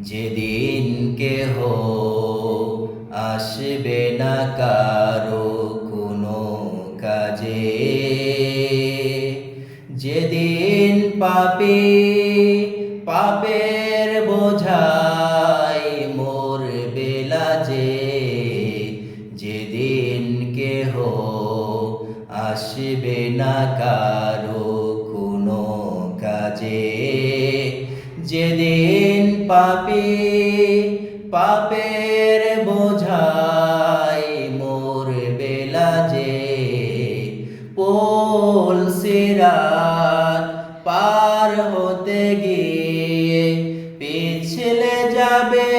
যেদিন কেহ আসবে না কারো কোনো কাজে, যেদিন পাপী পাপের বোঝায় মরবে লাজে, যেদিন কেহ আসবে না কারো কোনো কাজে, যেদিন পাপী পাপের বোঝায় মরবে লাজে, পোল সিরাত পার হতে গিয়ে পিছলে যাবে